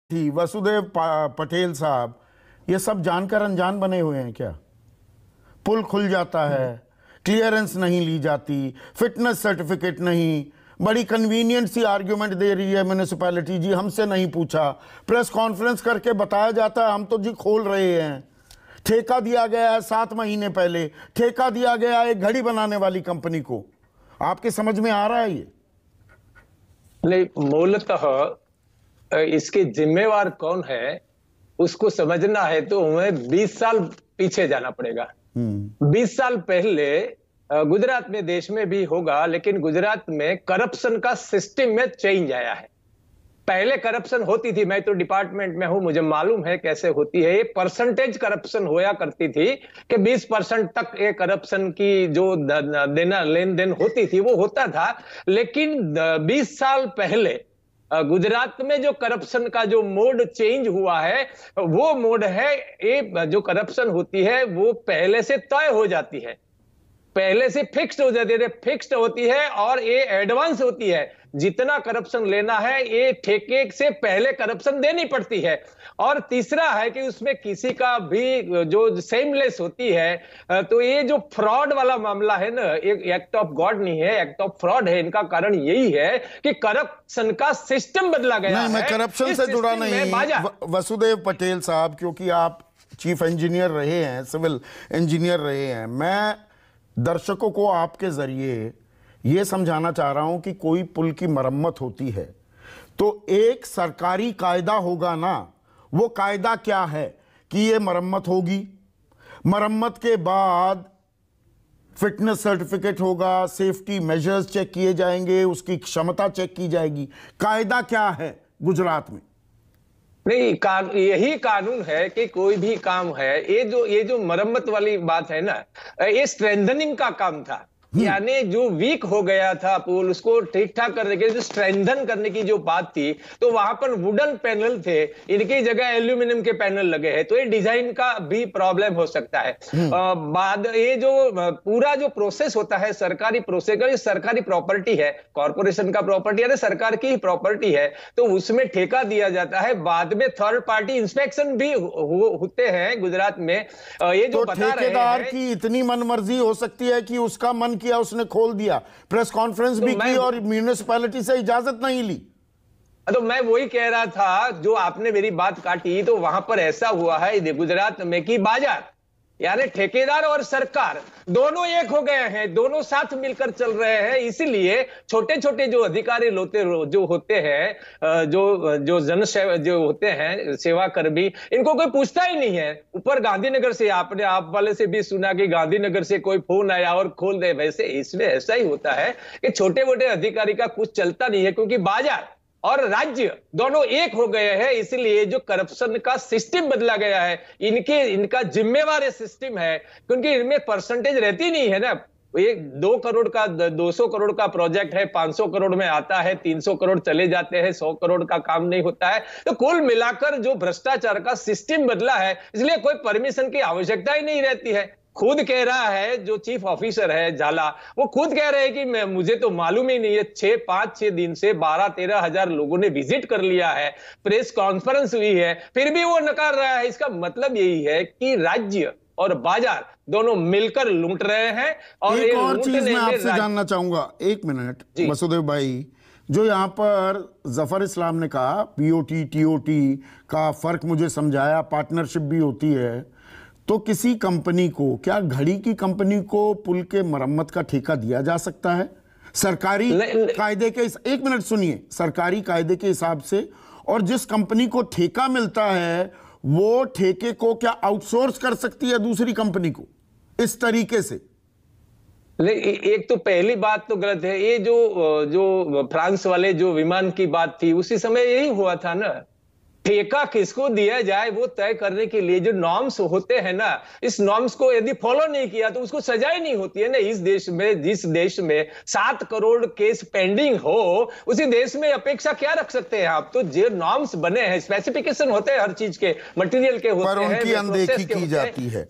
थी वसुदेव पटेल साहब, ये सब जानकर अनजान बने हुए हैं क्या? पुल खुल जाता है, क्लियरेंस नहीं ली जाती, फिटनेस सर्टिफिकेट नहीं, बड़ी कन्वीनियंट सी आर्ग्यूमेंट दे रही है म्यूनिसिपैलिटी, जी हमसे नहीं पूछा, प्रेस कॉन्फ्रेंस करके बताया जाता है हम तो जी खोल रहे हैं। ठेका दिया गया है 7 महीने पहले, ठेका दिया गया है एक घड़ी बनाने वाली कंपनी को। आपके समझ में आ रहा है ये? नहीं, मूलतः इसके जिम्मेवार कौन है उसको समझना है तो हमें 20 साल पीछे जाना पड़ेगा। 20 साल पहले गुजरात में, देश में भी होगा, लेकिन गुजरात में करप्शन का सिस्टम में चेंज आया है। पहले करप्शन होती थी, मैं तो डिपार्टमेंट में हूं, मुझे मालूम है कैसे होती है। ये परसेंटेज करप्शन होया करती थी कि 20% तक ये करप्शन की जो देना लेन देन होती थी वो होता था। लेकिन 20 साल पहले गुजरात में जो करप्शन का जो मोड चेंज हुआ है, वो मोड है, ये जो करप्शन होती है वो पहले से तय हो जाती है, पहले से फिक्स्ड हो जाती है, फिक्स्ड होती है और ये एडवांस होती है। जितना करप्शन लेना है ये ठेके से पहले करप्शन देनी पड़ती है। और तीसरा है कि उसमें किसी का भी जो सेमलेस होती है, तो ये जो फ्रॉड वाला मामला है ना, एक एक्ट ऑफ गॉड नहीं है, एक्ट ऑफ फ्रॉड है। इनका कारण यही है कि करप्शन का सिस्टम बदला गया है। मैं करप्शन से जुड़ा नहीं वसुदेव पटेल साहब, क्योंकि आप चीफ इंजीनियर रहे हैं, सिविल इंजीनियर रहे हैं। मैं दर्शकों को आपके जरिए ये समझाना चाह रहा हूं कि कोई पुल की मरम्मत होती है तो एक सरकारी कायदा होगा ना। वो कायदा क्या है कि ये मरम्मत होगी, मरम्मत के बाद फिटनेस सर्टिफिकेट होगा, सेफ्टी मेजर्स चेक किए जाएंगे, उसकी क्षमता चेक की जाएगी। कायदा क्या है गुजरात में? नहीं, यही कानून है कि कोई भी काम है, ये जो मरम्मत वाली बात है ना, ये स्ट्रेंथनिंग का काम था। यानी जो वीक हो गया था पुल, उसको ठीक ठाक करने के लिए स्ट्रेंथन करने की जो बात थी, तो वहां पर वुडन पैनल थे, इनकी जगह एल्यूमिनियम के पैनल लगे हैं, तो ये डिजाइन का भी प्रॉब्लम हो सकता है। बाद ये जो पूरा जो प्रोसेस होता है, सरकारी प्रोसेस, ये सरकारी प्रॉपर्टी है, कॉर्पोरेशन का प्रॉपर्टी है, सरकार की ही प्रॉपर्टी है, तो उसमें ठेका दिया जाता है। बाद में थर्ड पार्टी इंस्पेक्शन भी होते हैं गुजरात में। ये जो तो ठेकेदार की इतनी मनमर्जी हो सकती है कि उसका मन किया उसने खोल दिया, प्रेस कॉन्फ्रेंस भी की और म्यूनिसिपैलिटी से इजाजत नहीं ली। तो मैं वही कह रहा था, जो आपने मेरी बात काटी, तो वहां पर ऐसा हुआ है गुजरात में कि बाजार, यानी ठेकेदार और सरकार दोनों एक हो गए हैं, दोनों साथ मिलकर चल रहे हैं। इसीलिए छोटे छोटे जो अधिकारी जो होते हैं, जो जन सेवा जो होते हैं, सेवा कर्मी, इनको कोई पूछता ही नहीं है। ऊपर गांधीनगर से, आपने आप वाले से भी सुना कि गांधीनगर से कोई फोन आया और खोल दे, वैसे इसमें ऐसा ही होता है कि छोटे मोटे अधिकारी का कुछ चलता नहीं है, क्योंकि बाजार और राज्य दोनों एक हो गए हैं। इसलिए जो करप्शन का सिस्टम बदला गया है, इनका जिम्मेवार ये सिस्टम है, क्योंकि इनमें परसेंटेज रहती नहीं है ना। ये 2 करोड़ का 200 करोड़ का प्रोजेक्ट है, 500 करोड़ में आता है, 300 करोड़ चले जाते हैं, 100 करोड़ का काम नहीं होता है। तो कुल मिलाकर जो भ्रष्टाचार का सिस्टम बदला है, इसलिए कोई परमिशन की आवश्यकता ही नहीं रहती है। खुद कह रहा है जो चीफ ऑफिसर है झाला, वो खुद कह रहे हैं कि मुझे तो मालूम ही नहीं है। 5-6 दिन से 12-13 हजार लोगों ने विजिट कर लिया है, प्रेस कॉन्फ्रेंस हुई है, फिर भी वो नकार रहा है। इसका मतलब यही है कि राज्य और बाजार दोनों मिलकर लूट रहे हैं। और एक और चीज मैं आपसे जानना चाहूंगा, 1 मिनट वसुदेव भाई, जो यहाँ पर जफर इस्लाम ने कहा पीओटी टीओटी का फर्क मुझे समझाया, पार्टनरशिप भी होती है, तो किसी कंपनी को, क्या घड़ी की कंपनी को पुल के मरम्मत का ठेका दिया जा सकता है सरकारी कायदे के? 1 मिनट सुनिए, सरकारी कायदे के हिसाब से, और जिस कंपनी को ठेका मिलता है वो ठेके को क्या आउटसोर्स कर सकती है दूसरी कंपनी को इस तरीके से? एक तो पहली बात तो गलत है। ये जो फ्रांस वाले जो विमान की बात थी, उसी समय यही हुआ था ना। ठेका किसको दिया जाए वो तय करने के लिए जो नॉर्म्स होते हैं ना, इस नॉर्म्स को यदि फॉलो नहीं किया तो उसको सजा ही नहीं होती है ना। इस देश में, जिस देश में 7 करोड़ केस पेंडिंग हो, उसी देश में अपेक्षा क्या रख सकते हैं आप? तो जो नॉर्म्स बने हैं, स्पेसिफिकेशन होते हैं हर चीज के, मटेरियल के होते हैं, पर उनकी अनदेखी की जाती है।